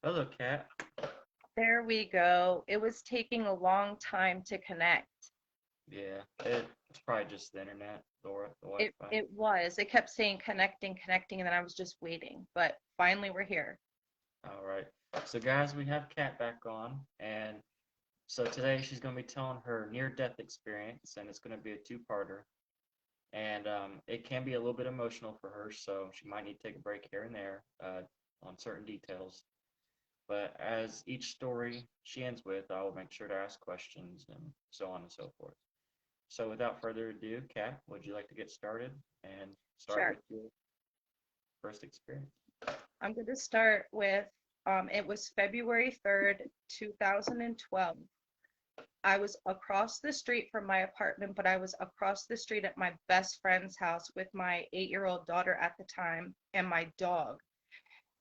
Hello, Kat. There we go. It was taking a long time to connect. Yeah, it's probably just the internet, the It Wi-Fi. it was. It kept saying connecting, connecting, and then I was just waiting. But finally we're here. All right. So, guys, we have Kat back on, and so today she's going to be telling her near-death experience, and it's going to be a two-parter. And it can be a little bit emotional for her, so she might need to take a break here and there on certain details. But as each story she ends with, I will make sure to ask questions and so on and so forth. So, without further ado, Kat, would you like to get started and start Sure. with your first experience? I'm going to start with it was February 3rd, 2012. I was across the street from my apartment, but I was across the street at my best friend's house with my 8-year-old daughter at the time and my dog.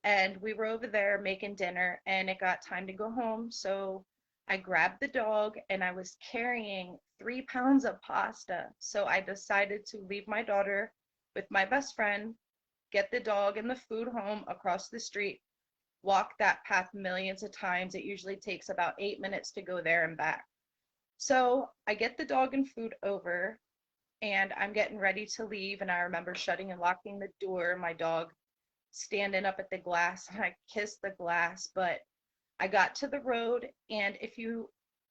And we were over there making dinner, and it got time to go home. So I grabbed the dog, and I was carrying 3 pounds of pasta. So I decided to leave my daughter with my best friend, get the dog and the food home across the street, walk that path millions of times. It usually takes about 8 minutes to go there and back. So I get the dog and food over, and I'm getting ready to leave. And I remember shutting and locking the door, my dog standing up at the glass, and I kissed the glass. But I got to the road, and if you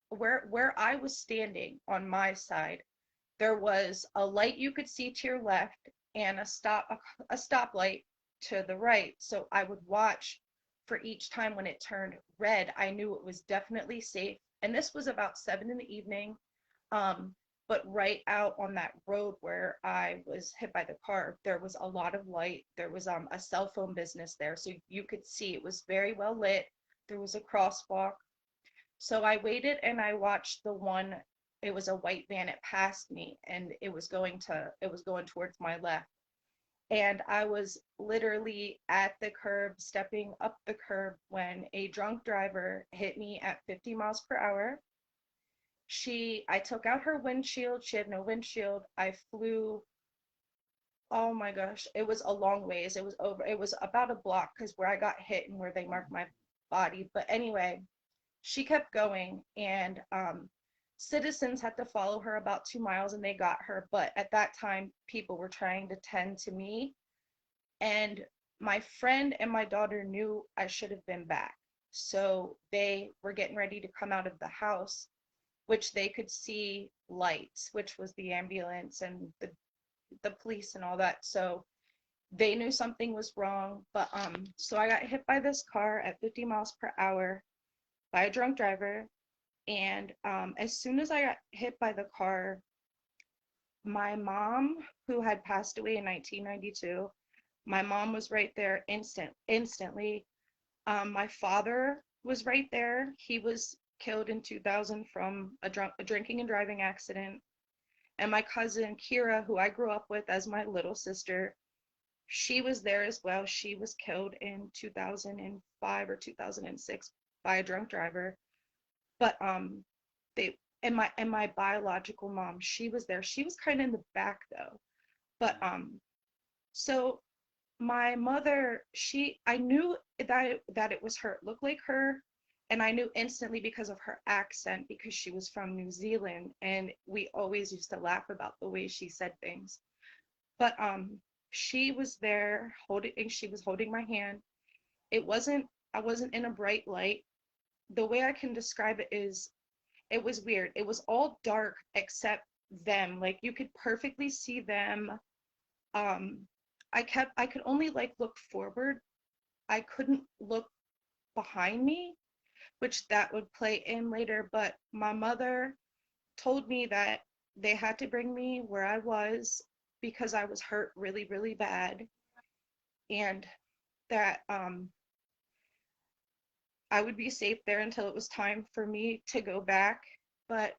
where I was standing on my side, there was a light you could see to your left and a stoplight to the right. So I would watch for each time when it turned red. I knew it was definitely safe. And this was about 7 in the evening. Um, but right out on that road where I was hit by the car, there was a lot of light. There was a cell phone business there, so you could see it was very well lit. There was a crosswalk. So I waited and I watched the one. It was a white van. It passed me, and it was going towards my left. And I was literally at the curb, stepping up the curb, when a drunk driver hit me at 50 miles per hour. I took out her windshield. She had no windshield. I flew, oh my gosh, it was a long ways. It was about a block because where I got hit and where they marked my body. But anyway, she kept going, and citizens had to follow her about 2 miles, and they got her. But at that time, people were trying to tend to me, and my friend and my daughter knew I should have been back. So they were getting ready to come out of the house, which they could see lights, which was the ambulance and the police and all that. So they knew something was wrong. But so I got hit by this car at 50 miles per hour by a drunk driver. And as soon as I got hit by the car, my mom, who had passed away in 1992, my mom was right there instantly. My father was right there. He was killed in 2000 from a drinking and driving accident. And my cousin Kira, who I grew up with as my little sister, she was there as well. She was killed in 2005 or 2006 by a drunk driver. But they and my biological mom, she was there. She was kind of in the back though. But so my mother, she I knew that it was her. It looked like her, and I knew instantly because of her accent, because she was from New Zealand, and we always used to laugh about the way she said things. But she was there holding, she was holding my hand. It wasn't I wasn't in a bright light. The way I can describe it is, it was weird. It was all dark except them. Like you could perfectly see them. Um, I could only like look forward. I couldn't look behind me, which that would play in later. But my mother told me that they had to bring me where I was because I was hurt really, really bad, and that I would be safe there until it was time for me to go back. But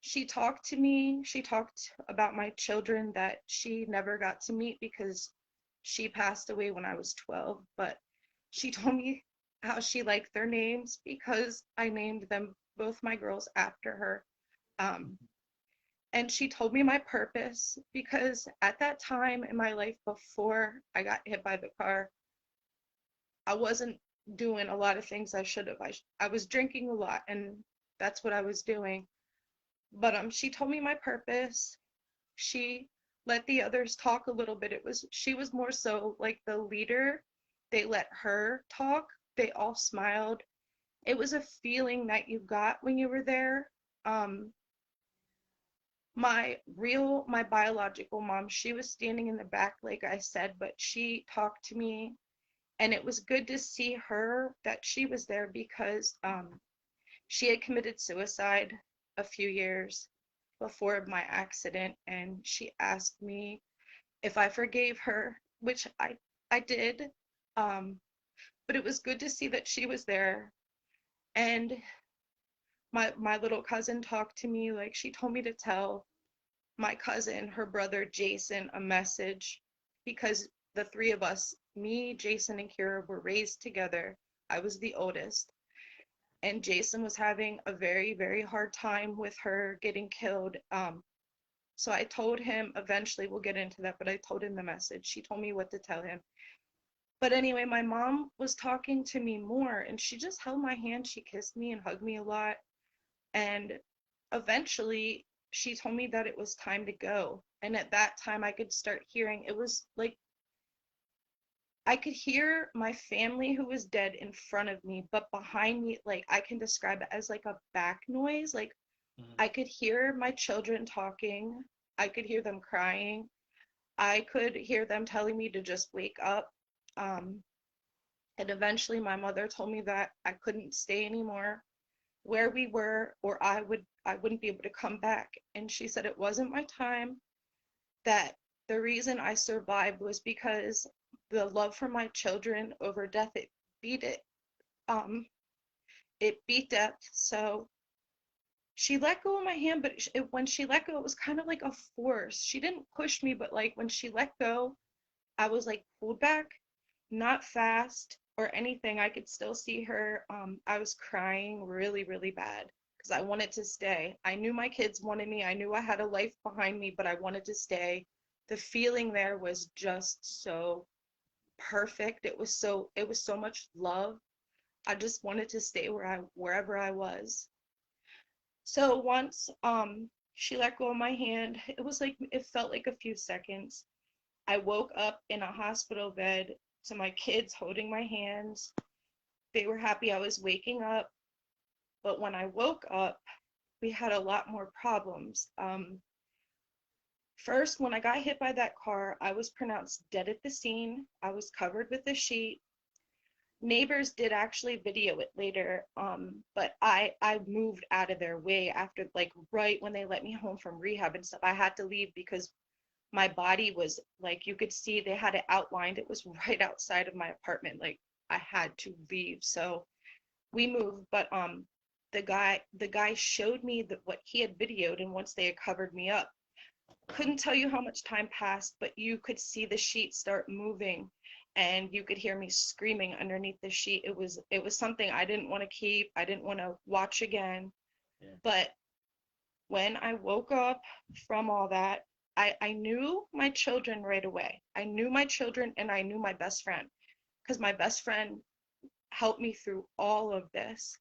she talked to me. She talked about my children that she never got to meet because she passed away when I was 12. But she told me how she liked their names because I named them, both my girls, after her. Um, and she told me my purpose because at that time in my life before I got hit by the car, I wasn't. doing a lot of things I should have. I was drinking a lot, and that's what I was doing. But she told me my purpose. She let the others talk a little bit. She was more so like the leader. They let her talk. They all smiled. It was a feeling that you got when you were there. Um, my biological mom, she was standing in the back, like I said, but she talked to me, and it was good to see her that she was there because she had committed suicide a few years before my accident, and she asked me if I forgave her, which I did. Um, but it was good to see that she was there. And my little cousin talked to me, like she told me to tell my cousin, her brother Jason, a message because the three of us, me, Jason, and Kira, were raised together. I was the oldest. And Jason was having a very, very hard time with her getting killed. So I told him, eventually we'll get into that, but I told him the message. She told me what to tell him. But anyway, my mom was talking to me more, and she just held my hand. She kissed me and hugged me a lot. And eventually, she told me that it was time to go. And at that time, I could start hearing, it was like I could hear my family who was dead in front of me, but behind me, like I can describe it as like a back noise. Like Hmm. I could hear my children talking, I could hear them crying, I could hear them telling me to just wake up. Um, and eventually, my mother told me that I couldn't stay anymore where we were, or I wouldn't be able to come back. And she said it wasn't my time, that the reason I survived was because the love for my children over death, beat it. Um, it beat death. So she let go of my hand, but when she let go, it was kind of like a force. She didn't push me, but like when she let go, I was like pulled back, not fast or anything. I could still see her. I was crying really, really bad because I wanted to stay. I knew my kids wanted me. I knew I had a life behind me, but I wanted to stay. The feeling there was just so perfect. It was so much love. I just wanted to stay wherever I was. So once she let go of my hand, it felt like a few seconds. I woke up in a hospital bed to my kids holding my hands. They were happy I was waking up, but when I woke up, we had a lot more problems. First, when I got hit by that car, I was pronounced dead at the scene. I was covered with a sheet. Neighbors did actually video it later, but I moved out of their way after, like, right when they let me home from rehab and stuff. I had to leave because my body was like, you could see they had it outlined. It was right outside of my apartment. Like I had to leave. So we moved, but the guy showed me that what he had videoed, and once they had covered me up, couldn't tell you how much time passed, but you could see the sheet start moving, and you could hear me screaming underneath the sheet. It was something I didn't want to keep. I didn't want to watch again. Yeah. But when I woke up from all that, I knew my children right away. I knew my children, and I knew my best friend because my best friend helped me through all of this.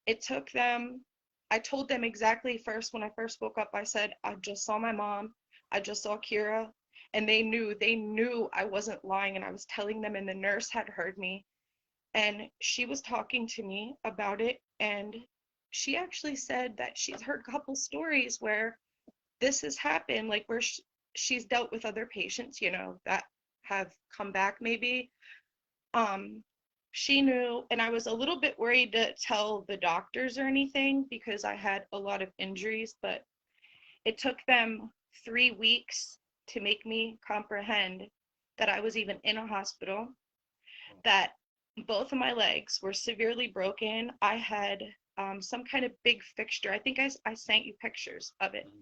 It took them, I told them exactly first when I first woke up, I said, I just saw my mom, I just saw Kira, and they knew I wasn't lying, and I was telling them, and the nurse had heard me, and she was talking to me about it, and she actually said that she's heard a couple stories where this has happened, like where she's dealt with other patients, that have come back maybe. Um, she knew, and I was a little bit worried to tell the doctors or anything because I had a lot of injuries, but it took them 3 weeks to make me comprehend that I was even in a hospital, that both of my legs were severely broken. I had some kind of big fixture. I think I sent you pictures of it, Hmm.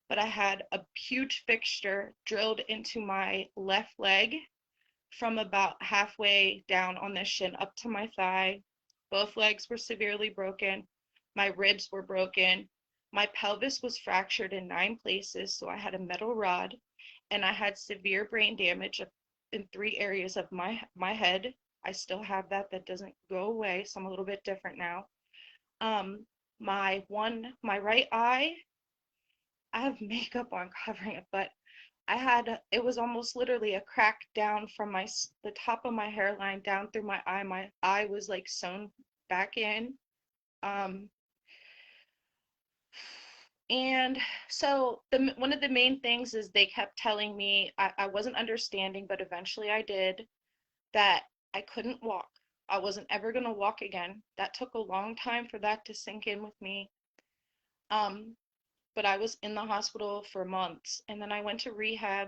but I had a huge fixture drilled into my left leg from about halfway down on the shin up to my thigh. Both legs were severely broken. My ribs were broken. My pelvis was fractured in 9 places, so I had a metal rod, and I had severe brain damage in 3 areas of my head. I still have that. That doesn't go away. So I'm a little bit different now. Um, my right eye, I have makeup on covering it, but it was almost literally a crack down from the top of my hairline down through my eye. My eye was like sewn back in. Um, and so one of the main things is they kept telling me I wasn't understanding, but eventually I did, that I couldn't walk. I wasn't ever going to walk again. That took a long time for that to sink in with me. Um, but I was in the hospital for months, and then I went to rehab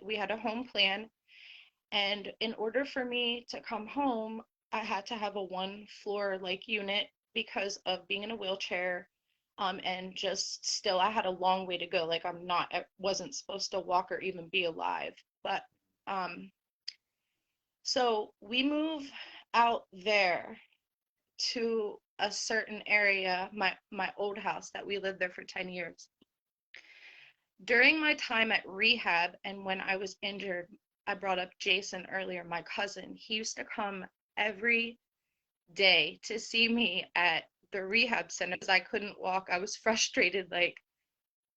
we had a home plan. And in order for me to come home, I had to have a one floor like unit because of being in a wheelchair. And just still, I had a long way to go. Like I wasn't supposed to walk or even be alive. But um, so we move out there to a certain area, my old house that we lived there for 10 years. During my time at rehab and when I was injured, I brought up Jason earlier, my cousin. He used to come every day to see me at the rehab center because I couldn't walk. I was frustrated. Like,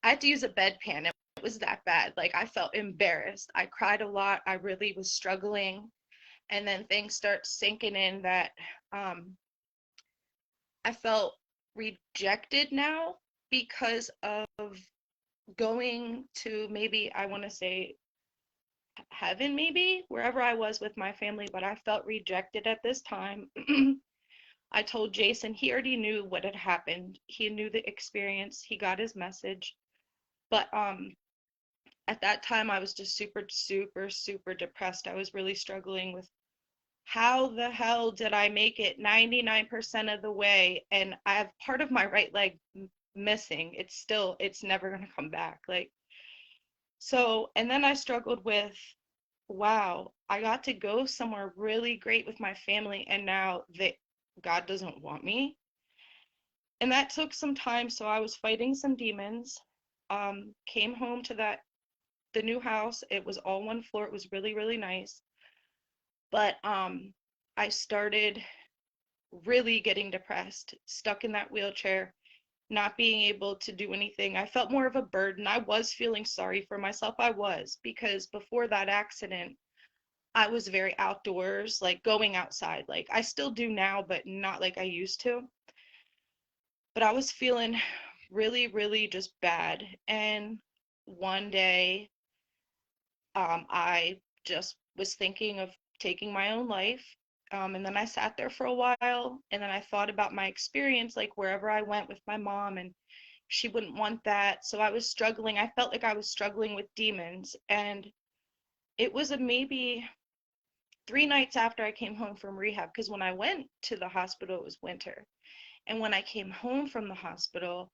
I had to use a bedpan. It was that bad. Like, I felt embarrassed. I cried a lot. I really was struggling. And then things start sinking in that I felt rejected now because of going to, maybe I want to say heaven, maybe wherever I was with my family, but I felt rejected at this time. I told Jason, he already knew what had happened. He knew the experience. He got his message. But at that time I was just super, super, super depressed. I was really struggling with how the hell did I make it 99% of the way and I have part of my right leg missing. It's never going to come back. Like, so, and then I struggled with, wow, I got to go somewhere really great with my family, and now God doesn't want me. And that took some time. So I was fighting some demons. Came home to the new house. It was all one floor. It was really, really nice. But I started really getting depressed, stuck in that wheelchair, not being able to do anything. I felt more of a burden. I was feeling sorry for myself. I was, because before that accident, I was very outdoors, like going outside. Like I still do now, but not like I used to. But I was feeling really, really just bad. And one day, I just was thinking of taking my own life. And then I sat there for a while, and then I thought about my experience, like wherever I went with my mom, and she wouldn't want that. So I was struggling. I felt like I was struggling with demons. And it was maybe 3 nights after I came home from rehab, because when I went to the hospital, it was winter. And when I came home from the hospital,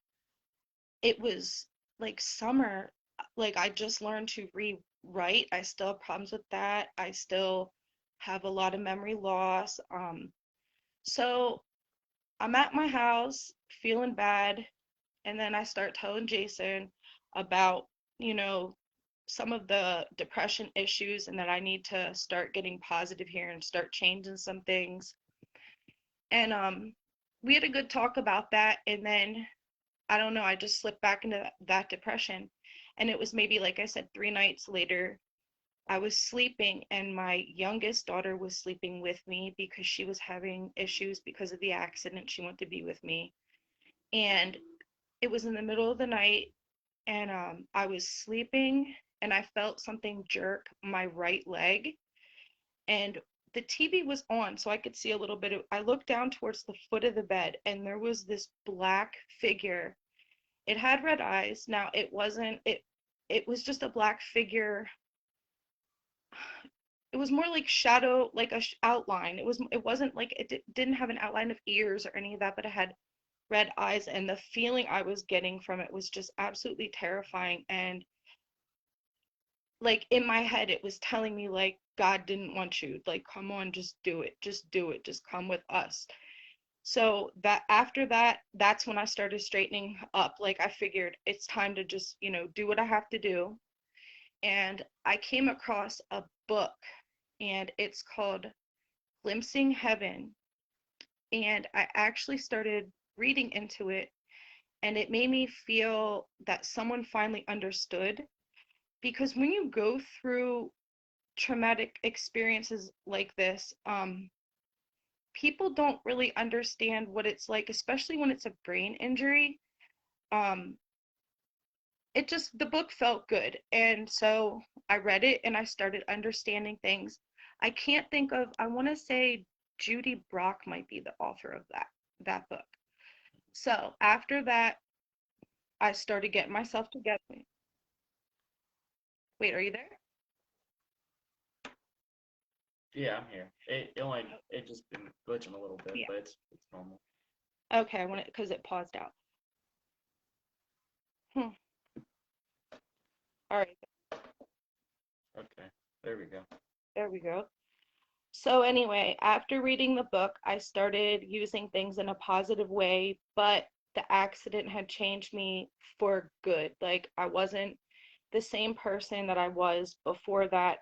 it was like summer. Like I just learned to rewrite. I still have problems with that. I still have a lot of memory loss. So I'm at my house feeling bad, and then I start telling Jason about, you know, some of the depression issues and that I need to start getting positive here and start changing some things. And we had a good talk about that, and then I don't know, I just slipped back into that depression. And it was maybe, like I said, 3 nights later, I was sleeping, and my youngest daughter was sleeping with me because she was having issues because of the accident. She wanted to be with me. And it was in the middle of the night, and I was sleeping, and I felt something jerk my right leg. And the TV was on, so I could see a little bit of, I looked down towards the foot of the bed, and there was this black figure. It had red eyes. Now it was just a black figure. It was more like shadow, like a outline. It wasn't like didn't have an outline of ears or any of that, but it had red eyes, and the feeling I was getting from it was just absolutely terrifying. And like in my head it was telling me like God didn't want you. Like, come on, just do it. Just do it. Just come with us. So that after that, that's when I started straightening up. Like I figured it's time to just, do what I have to do. And I came across a book. and it's called Glimpsing Heaven. And I actually started reading into it, and it made me feel that someone finally understood. Because when you go through traumatic experiences like this, people don't really understand what it's like, especially when it's a brain injury. Um, it just, the book felt good. And so I read it and I started understanding things. I can't think of, I want to say Judy Brock might be the author of that book. So after that, I started getting myself together. Wait, are you there? Yeah, I'm here. It just been glitching a little bit, Yeah. but it's normal. Okay, I want it because it paused out. Hmm. All right, Okay, there we go. there we go. So anyway, after reading the book, I started using things in a positive way, but the accident had changed me for good. Like I wasn't the same person that I was before that.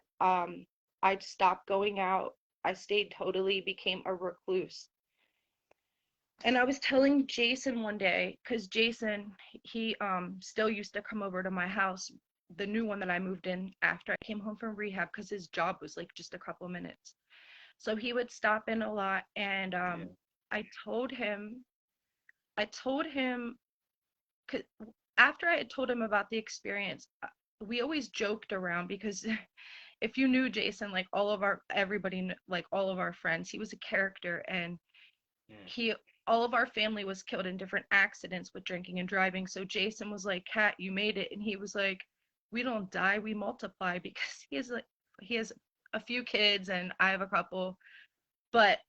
I stopped going out. I stayed totally, became a recluse. And I was telling Jason one day, because Jason, he still used to come over to my house, the new one that I moved in after I came home from rehab, because his job was like just a couple minutes. So he would stop in a lot, and Yeah. I told him, I told him, 'cause after I had told him about the experience, we always joked around because if you knew Jason, like everybody, like all of our friends, he was a character, and Yeah. he, all of our family was killed in different accidents with drinking and driving. So Jason was like, "Kat, you made it," and he was like, "We don't die, we multiply," because he has a few kids, and I have a couple, but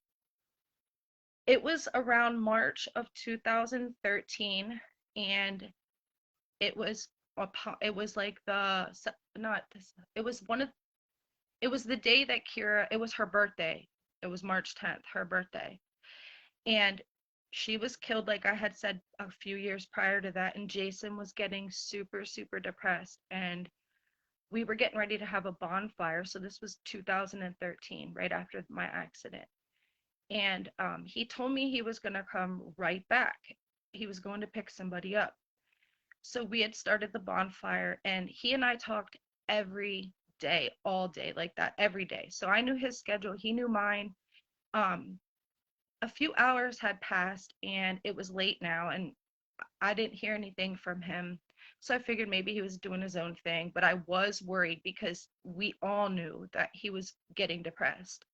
it was around March of 2013, and it was it was like not this, it was one of, it was the day that Kira, it was her birthday. It was March 10th, her birthday. And she was killed, like I had said a few years prior to that, and Jason was getting super, super depressed. And we were getting ready to have a bonfire. So this was 2013, right after my accident. And he told me he was going to come right back. He was going to pick somebody up. So we had started the bonfire, and he and I talked every day, all day, like that, every day. So I knew his schedule, he knew mine. Um, a few hours had passed, and it was late now, and I didn't hear anything from him. So I figured maybe he was doing his own thing, but I was worried because we all knew that he was getting depressed.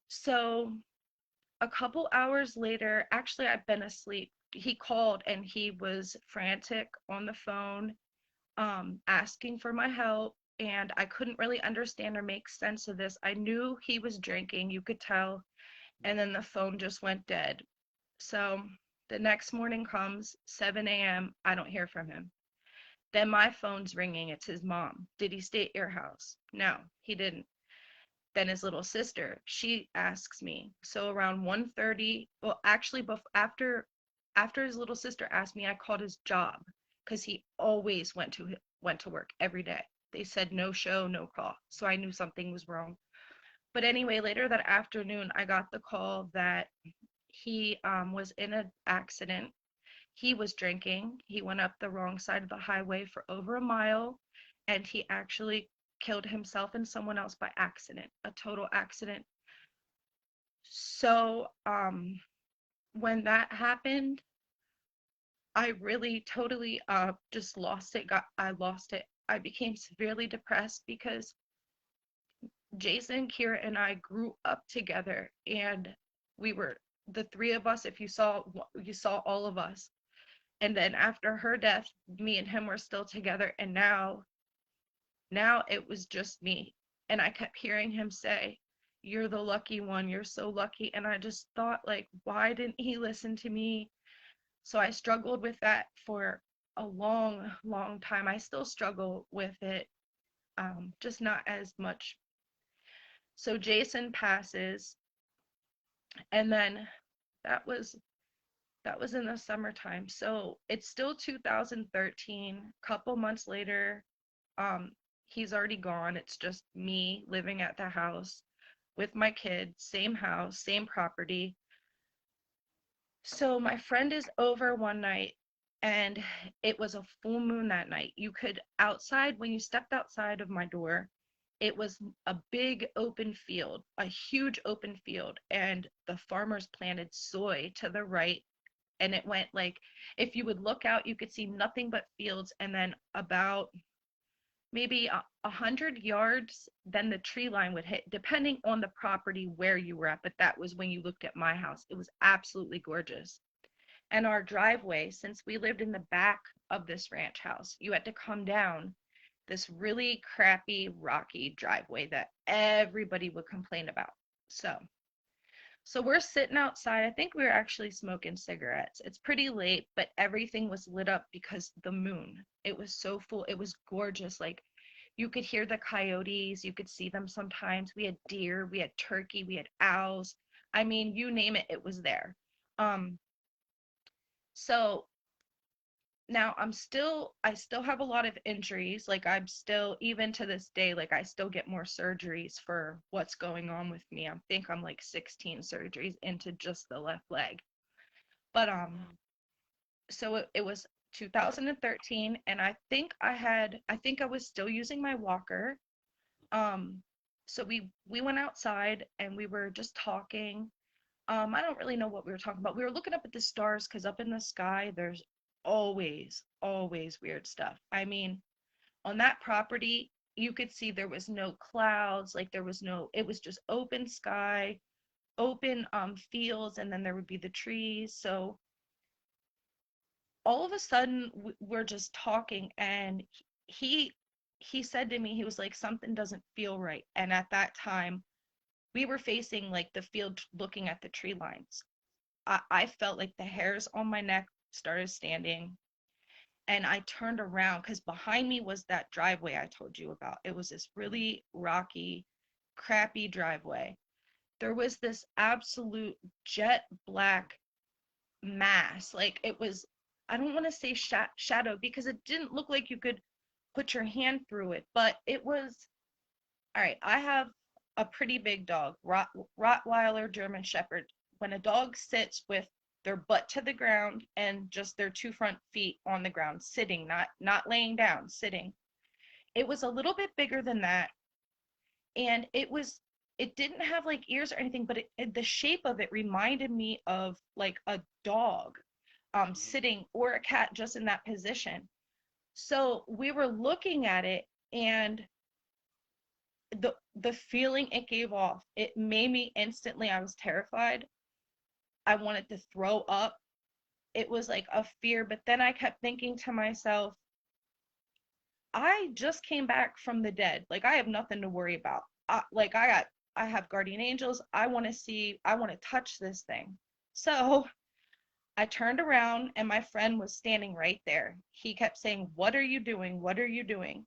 So a couple hours later, actually, I've been asleep. He called and he was frantic on the phone, asking for my help. And I couldn't really understand or make sense of this. I knew he was drinking, you could tell. And then the phone just went dead. So the next morning comes, 7 a.m. I don't hear from him. Then my phone's ringing. It's his mom. "Did he stay at your house?" "No, he didn't." Then his little sister, she asks me. So around 1:30, well, actually, after his little sister asked me, I called his job because he always went to work every day. They said no show, no call. So I knew something was wrong. But anyway, later that afternoon, I got the call that he was in an accident. He was drinking. He went up the wrong side of the highway for over a mile, and he actually killed himself and someone else by accident, a total accident. So, when that happened, I really totally just lost it. I lost it. I became severely depressed because Jason, Kira, and I grew up together, and we were the three of us. If you saw all of us. And then after her death, me and him were still together, and now it was just me. And I kept hearing him say, "You're the lucky one, you're so lucky." And I just thought, like, why didn't he listen to me? So I struggled with that for a long, long time. I still struggle with it, just not as much. So Jason passes, and then that was that was in the summertime. So it's still 2013. Couple months later, um, He's already gone. It's just me living at the house with my kids, same house, same property. So my friend is over one night and it was a full moon that night. You could outside, when you stepped outside of my door, it was a big open field, a huge open field, and the farmers planted soy to the right. And it went like, if you would look out, you could see nothing but fields. And then about maybe 100 yards, then the tree line would hit, depending on the property where you were at. But that was when you looked at my house. It was absolutely gorgeous. And our driveway, since we lived in the back of this ranch house, you had to come down this really crappy, rocky driveway that everybody would complain about. So, so we're sitting outside. I think we were actually smoking cigarettes. It's pretty late, but everything was lit up because the moon. It was so full. It was gorgeous. Like you could hear the coyotes, you could see them sometimes. We had deer, we had turkey, we had owls. I mean, you name it, it was there. Um, so now I still have a lot of injuries. Like I'm still, even to this day, like I still get more surgeries for what's going on with me. I think I'm like 16 surgeries into just the left leg. But so it was 2013, and I think I was still using my walker. um so we went outside and we were just talking. I don't really know what we were talking about. We were looking up at the stars because up in the sky, there's always weird stuff. I mean, on that property, you could see there was no clouds, like there was no, it was just open sky, open fields, and then there would be the trees. So all of a sudden, we're just talking, and he he said to me, he was like, something doesn't feel right. And at that time, we were facing like the field looking at the tree lines. I felt like the hairs on my neck started standing, and I turned around because behind me was that driveway I told you about. It was this really rocky, crappy driveway. There was this absolute jet black mass. Like it was, I don't want to say shadow because it didn't look like you could put your hand through it, but it was, all right, I have a pretty big dog, Rottweiler German Shepherd. When a dog sits with their butt to the ground and just their two front feet on the ground, sitting, not laying down, sitting. It was a little bit bigger than that, and it didn't have like ears or anything, but the shape of it reminded me of like a dog sitting, or a cat just in that position. So we were looking at it, and the feeling it gave off, it made me instantly, I was terrified. I wanted to throw up. It was like a fear, but then I kept thinking to myself, I just came back from the dead. Like I have nothing to worry about. Like I have guardian angels. I want to see, I want to touch this thing. So I turned around and my friend was standing right there. He kept saying, "What are you doing? What are you doing?"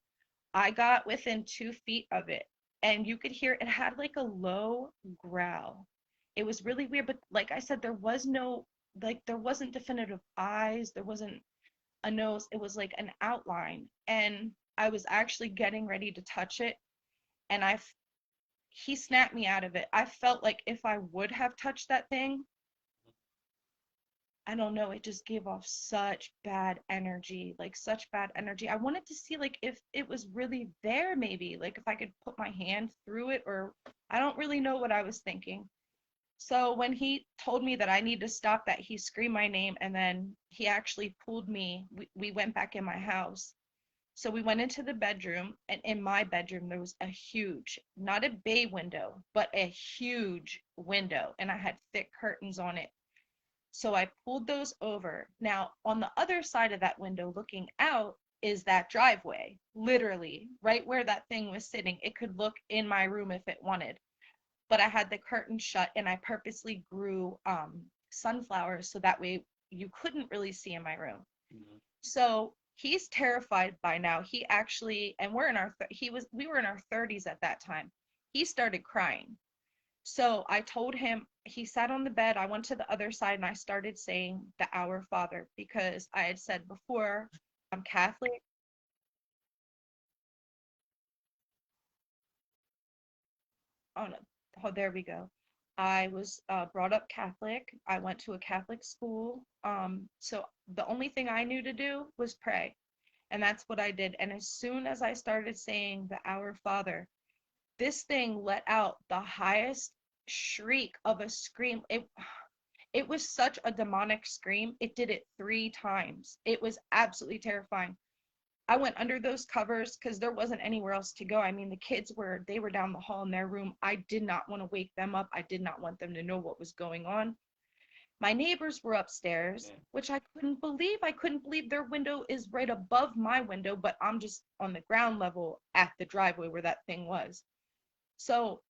I got within 2 feet of it, and you could hear it had like a low growl. It was really weird, but like I said, there was no, like, there wasn't definitive eyes, there wasn't a nose, it was like an outline. And I was actually getting ready to touch it, and he snapped me out of it. I felt like if I would have touched that thing, I don't know, it just gave off such bad energy, like such bad energy. I wanted to see like if it was really there, maybe, like if I could put my hand through it, or I don't really know what I was thinking. So when he told me that I need to stop that, he screamed my name, and then he actually pulled me. We went back in my house. So we went into the bedroom, and in my bedroom there was a huge, not a bay window, but a huge window, and I had thick curtains on it. So I pulled those over. Now, on the other side of that window looking out is that driveway, literally right where that thing was sitting. It could look in my room if it wanted, but I had the curtain shut, and I purposely grew sunflowers so that way you couldn't really see in my room. Mhm. So he's terrified by now. He actually, and we were in our 30s at that time. He started crying. So I told him, he sat on the bed. I went to the other side and I started saying the Our Father, because I had said before, I'm Catholic. Oh no, oh, there we go. I was brought up Catholic. I went to a Catholic school. So the only thing I knew to do was pray, and that's what I did. And as soon as I started saying the Our Father, this thing let out the highest shriek of a scream. It was such a demonic scream. It did it 3 times. It was absolutely terrifying. I went under those covers because there wasn't anywhere else to go. I mean, the kids they were down the hall in their room. I did not want to wake them up. I did not want them to know what was going on. My neighbors were upstairs, Yeah. which I couldn't believe. I couldn't believe their window is right above my window, but I'm just on the ground level at the driveway where that thing was. So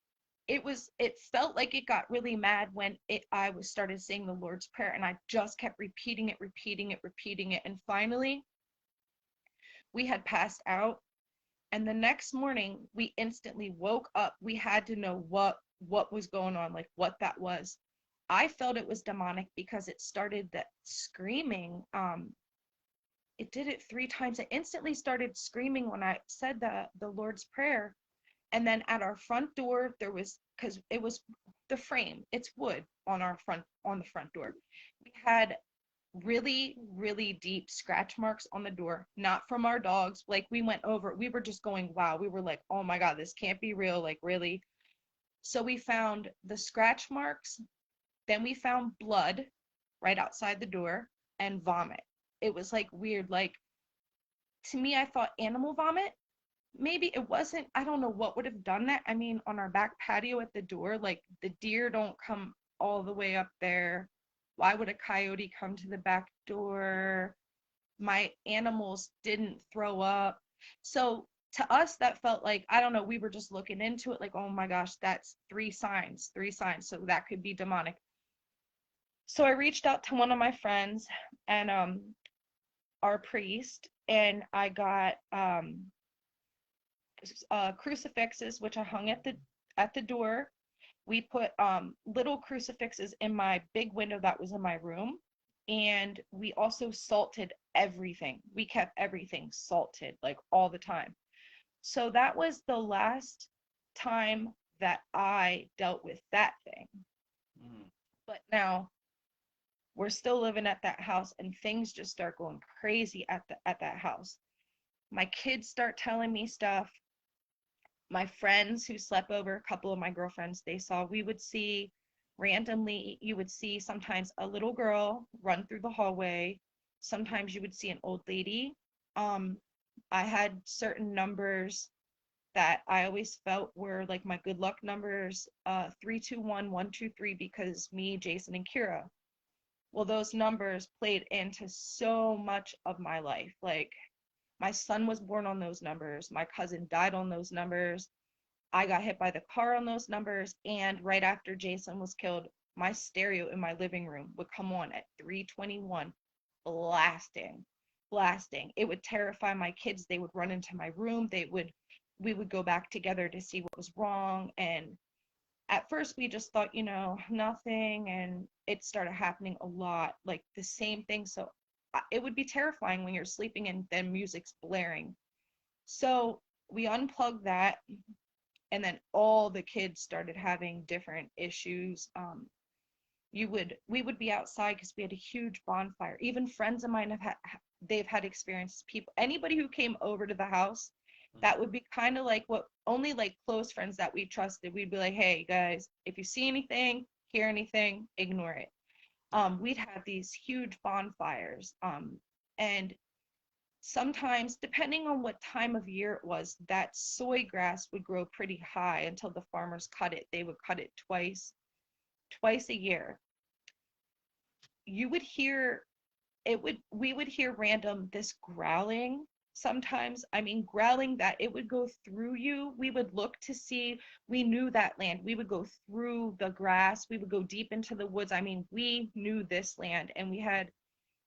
it felt like it got really mad when I was started saying the Lord's Prayer, and I just kept repeating it, repeating it, repeating it. And finally we had passed out. And the next morning, we instantly woke up. We had to know what was going on, like what that was. I felt it was demonic because it started that screaming. It did it 3 times. It instantly started screaming when I said the Lord's Prayer. And then at our front door, there was, because it was the frame, it's wood on the front door. We had really, really deep scratch marks on the door, not from our dogs. Like we were just going, wow. We were like, oh my God, this can't be real. Like, really? So we found the scratch marks, then we found blood right outside the door and vomit. It was like weird. Like, to me, I thought animal vomit. Maybe it wasn't. I don't know what would have done that. I mean, on our back patio at the door, like the deer don't come all the way up there. Why would a coyote come to the back door? My animals didn't throw up. So to us, that felt like, I don't know, we were just looking into it like, oh my gosh, that's 3 signs, 3 signs. So that could be demonic. So I reached out to one of my friends and our priest, and I got crucifixes, which I hung at the door. We put little crucifixes in my big window that was in my room, and we also salted everything. We kept everything salted like all the time. So that was the last time that I dealt with that thing. Mm. But now we're still living at that house, and things just start going crazy at that house. My kids start telling me stuff. My friends who slept over, a couple of my girlfriends, they saw, we would see randomly, you would see sometimes a little girl run through the hallway. Sometimes you would see an old lady. Um, I had certain numbers that I always felt were like my good luck numbers, 321, 123, because me, Jason, and Kira. Well, those numbers played into so much of my life. Like, my son was born on those numbers. My cousin died on those numbers. I got hit by the car on those numbers. And right after Jason was killed, my stereo in my living room would come on at 321, blasting, blasting. It would terrify my kids. They would run into my room. We would go back together to see what was wrong. And at first we just thought, nothing. And it started happening a lot, like the same thing. So it would be terrifying when you're sleeping and then music's blaring. So we unplugged that, and then all the kids started having different issues. We would be outside because we had a huge bonfire. Even friends of mine they've had experiences. People, anybody who came over to the house, that would be kind of like what only like close friends that we trusted. We'd be like, hey guys, if you see anything, hear anything, ignore it. We'd have these huge bonfires. And sometimes, depending on what time of year it was, that soy grass would grow pretty high until the farmers cut it. They would cut it twice a year. You would hear we would hear random this growling sometimes. I mean, growling that it would go through you. We would look to see, we knew that land. We would go through the grass. We would go deep into the woods. I mean, we knew this land, and we had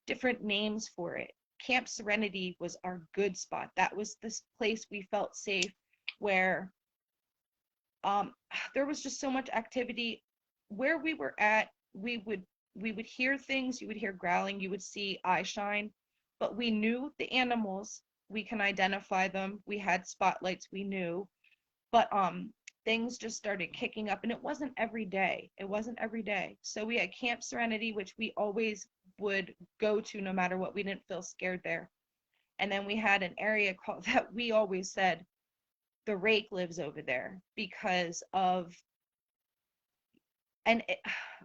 different names for it. Camp Serenity was our good spot. That was this place we felt safe, where um, there was just so much activity. Where we were at, we would hear things. You would hear growling. You would see eye shine, but we knew the animals. We can identify them. We had spotlights. We knew, but things just started kicking up, and it wasn't every day. It wasn't every day. So we had Camp Serenity, which we always would go to no matter what. We didn't feel scared there. And then we had an area called that we always said the rake lives over there because of, and it,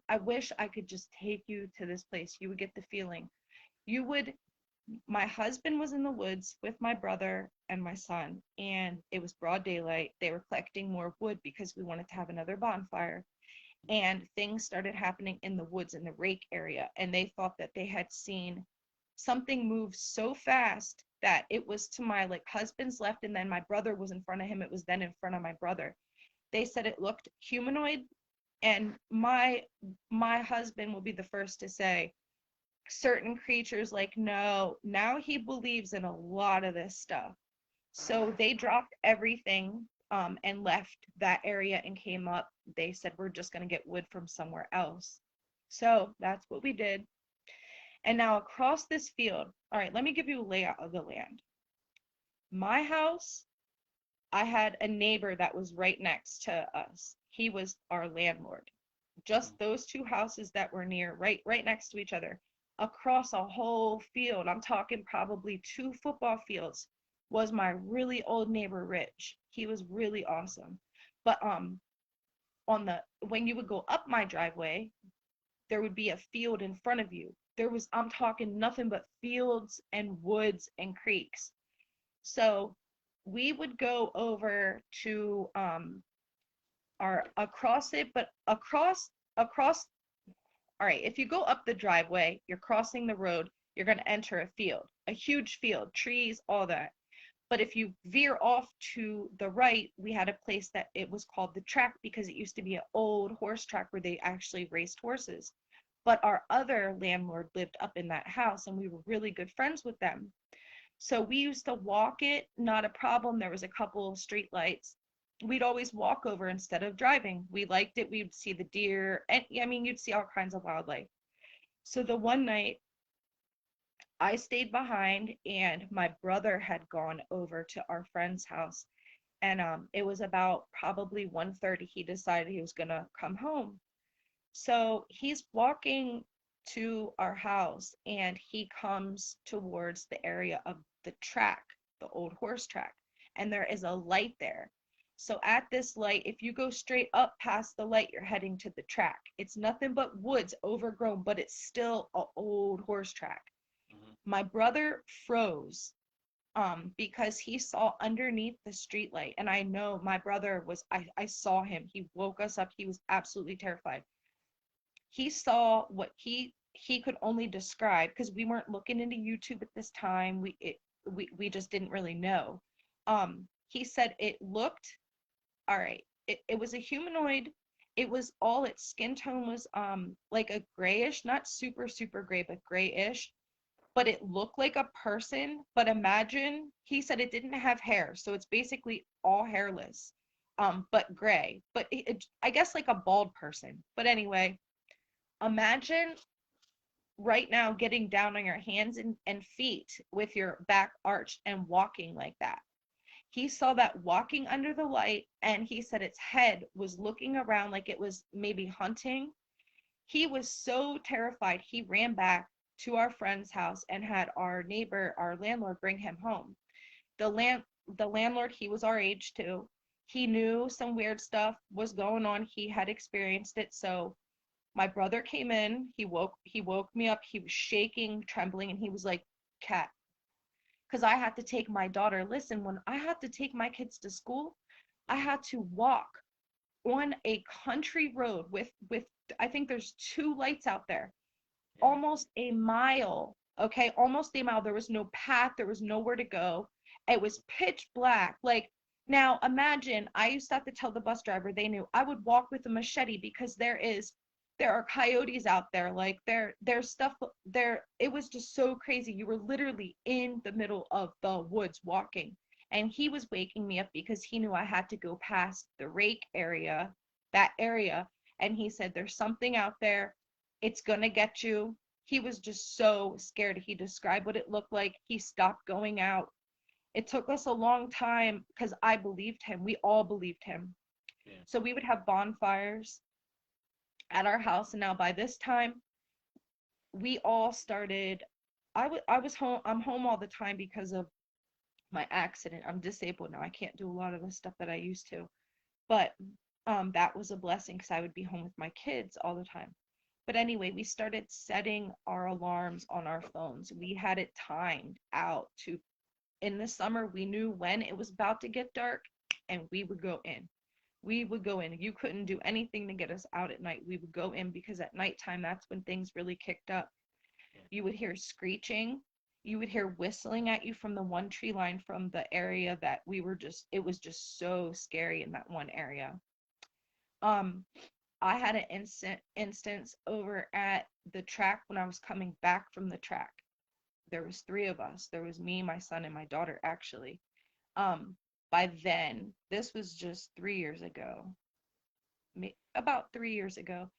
I wish I could just take you to this place. You would get the feeling. You would, my husband was in the woods with my brother and my son, and it was broad daylight. They were collecting more wood because we wanted to have another bonfire. And things started happening in the woods in the rake area, and they thought that they had seen something move so fast that it was to my like husband's left, and then my brother was in front of him. It was then in front of my brother. They said it looked humanoid, and my husband will be the first to say certain creatures like no, now he believes in a lot of this stuff. So they dropped everything and left that area and came up. They said we're just going to get wood from somewhere else. So that's what we did. And now across this field, all right, let me give you a layout of the land. My house, I had a neighbor that was right next to us. He was our landlord. Just those two houses that were near, right next to each other, across a whole field, I'm talking probably 2 football fields, was my really old neighbor Rich. He was really awesome. But on the when you would go up my driveway, there would be a field in front of you. There was, I'm talking nothing but fields and woods and creeks. So we would go over to our across it, but across all right, if you go up the driveway, you're crossing the road, you're going to enter a field, a huge field, trees, all that. But if you veer off to the right, we had a place that it was called the track because it used to be an old horse track where they actually raced horses. But our other landlord lived up in that house, and we were really good friends with them. So we used to walk it, not a problem. There was a couple of street lights. We'd always walk over instead of driving. We liked it. We'd see the deer, and I mean, you'd see all kinds of wildlife. So the one night I stayed behind, and my brother had gone over to our friend's house, and it was about probably 1:30. He decided he was gonna come home. So he's walking to our house, and he comes towards the area of the track, the old horse track, and there is a light there. So at this light, if you go straight up past the light, you're heading to the track. It's nothing but woods, overgrown, but it's still an old horse track. Mm-hmm. My brother froze because he saw underneath the streetlight, and I know my brother was, I saw him. He woke us up. He was absolutely terrified. He saw what he could only describe because we weren't looking into YouTube at this time. We just didn't really know. He said it looked all right. It was a humanoid. It was all its skin tone was like a grayish, not super gray, but grayish. But it looked like a person. But imagine, he said it didn't have hair, so it's basically all hairless, but gray. But I guess like a bald person. But anyway, imagine right now getting down on your hands and feet with your back arched and walking like that. He saw that walking under the light, and he said its head was looking around like it was maybe hunting. He was so terrified, he ran back to our friend's house and had our neighbor, our landlord, bring him home. The land the landlord, he was our age too. He knew some weird stuff was going on. He had experienced it. So my brother came in, he woke me up. He was shaking, trembling, and he was like, "Cat," because I had to take my daughter. Listen, when I had to take my kids to school, I had to walk on a country road with I think there's 2 lights out there, Yeah. almost a mile. Okay, almost a mile. There was no path, there was nowhere to go. It was pitch black. Like, now imagine, I used to have to tell the bus driver, they knew I would walk with a machete because there are coyotes out there. Like, there's stuff there. It was just so crazy. You were literally in the middle of the woods walking. And he was waking me up because he knew I had to go past the rake area, that area. And he said, there's something out there. It's gonna get you. He was just so scared. He described what it looked like. He stopped going out. It took us a long time because I believed him. We all believed him. Yeah. So we would have bonfires at our house, and now by this time we all started. I was home. I'm home all the time because of my accident. I'm disabled now. I can't do a lot of the stuff that I used to. But that was a blessing because I would be home with my kids all the time. But anyway, we started setting our alarms on our phones. We had it timed out to, in the summer, we knew when it was about to get dark and we would go in. We would go in. You couldn't do anything to get us out at night. We would go in because at nighttime, that's when things really kicked up. Yeah. You would hear screeching. You would hear whistling at you from the one tree line from the area that we were just, it was just so scary in that one area. Um, I had an instance over at the track when I was coming back from the track. There was three of us. There was me, my son, and my daughter actually. Um, by then, this was just 3 years ago, about 3 years ago.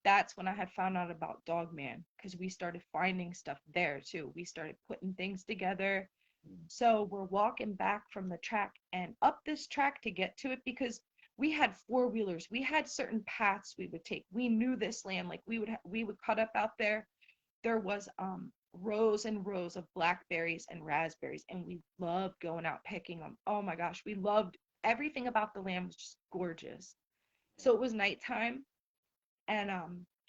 That's when I had found out about Dogman because we started finding stuff there too. We started putting things together. Mm. So we're walking back from the track and up this track to get to it because we had four-wheelers. We had certain paths we would take. We knew this land. Like we would cut up out there. There was rows and rows of blackberries and raspberries, and we loved going out picking them. Oh my gosh, we loved everything about the land was just gorgeous. Yeah. So it was nighttime, and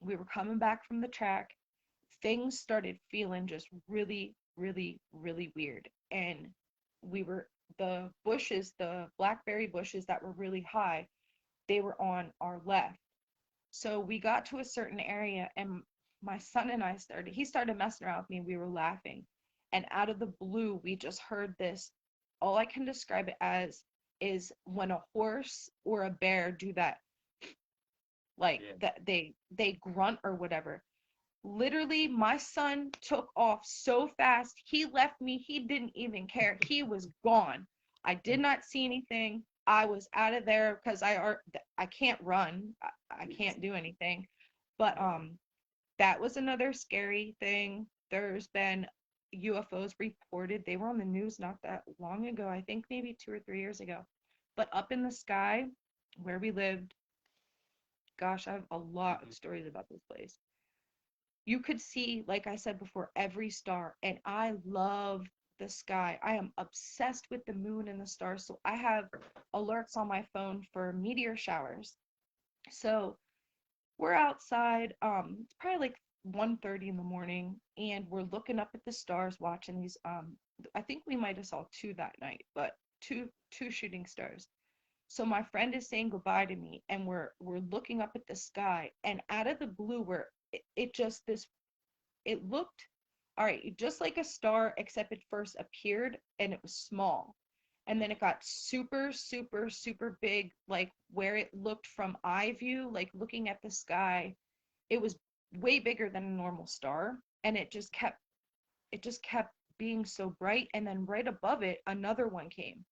we were coming back from the track. Things started feeling just really, really, really weird. And we were, the bushes, the blackberry bushes that were really high, they were on our left. So we got to a certain area, and my son and I started, he started messing around with me, and we were laughing. And out of the blue, we just heard this. All I can describe it as is when a horse or a bear do that, like Yeah. that they grunt or whatever. Literally, my son took off so fast. He left me. He didn't even care. He was gone. I did not see anything. I was out of there because I can't run. I can't do anything. But that was another scary thing. There's been UFOs reported. They were on the news not that long ago. I think maybe 2 or 3 years ago. But up in the sky where we lived, gosh, I have a lot of Mhm. stories about this place. You could see, like I said before, every star. And I love the sky. I am obsessed with the moon and the stars. So I have alerts on my phone for meteor showers. So we're outside. It's probably like 1:30 in the morning, and we're looking up at the stars, watching these. I think we might have saw two that night, but two shooting stars. So my friend is saying goodbye to me, and we're looking up at the sky, and out of the blue, where it just this it looked all right, just like a star, except it first appeared and it was small. And then it got super, super, super big, like where it looked from eye view, like looking at the sky, it was way bigger than a normal star. And it just kept being so bright. And then right above it, another one came.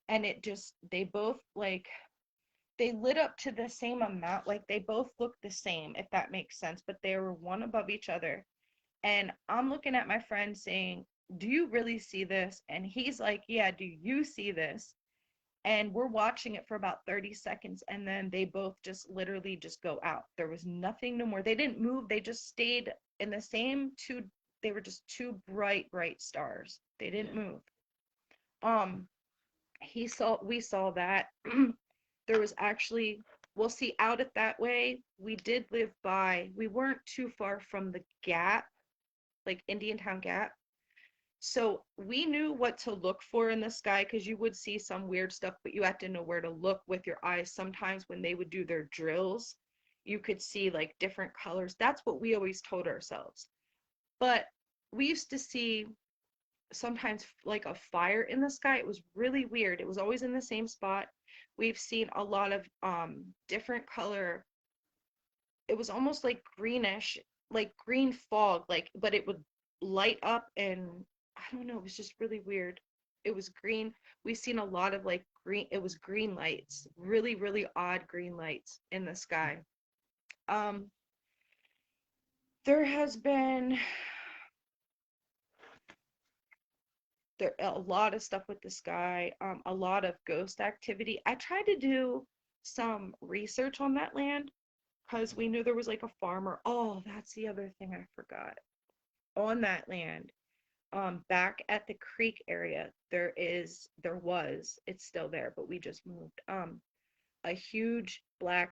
And they both like, they lit up to the same amount, like they both looked the same, if that makes sense, but they were one above each other. And I'm looking at my friend saying, "Do you really see this?" And he's like, "Yeah, do you see this?" And we're watching it for about 30 seconds. And then they both just literally just go out. There was nothing no more. They didn't move. They just stayed in the same two. They were just two bright, bright stars. They didn't Yeah. move. Um, we saw that. There was actually, we'll see out it that way. We did live by, we weren't too far from the Gap, like Indiantown Gap. So we knew what to look for in the sky because you would see some weird stuff, but you had to know where to look with your eyes. Sometimes when they would do their drills, you could see like different colors. That's what we always told ourselves. But we used to see sometimes like a fire in the sky. It was really weird. It was always in the same spot. We've seen a lot of different color. It was almost like greenish, like green fog, like but it would light up, and I don't know, it was just really weird. It was green. We've seen a lot of like green, it was green lights, really, really odd green lights in the sky. Um, there has been a lot of stuff with the sky, a lot of ghost activity. I tried to do some research on that land because we Mhm. knew there was like a farmer. Oh, that's the other thing I forgot. On that land, back at the creek area, there was, it's still there, but we just moved, a huge black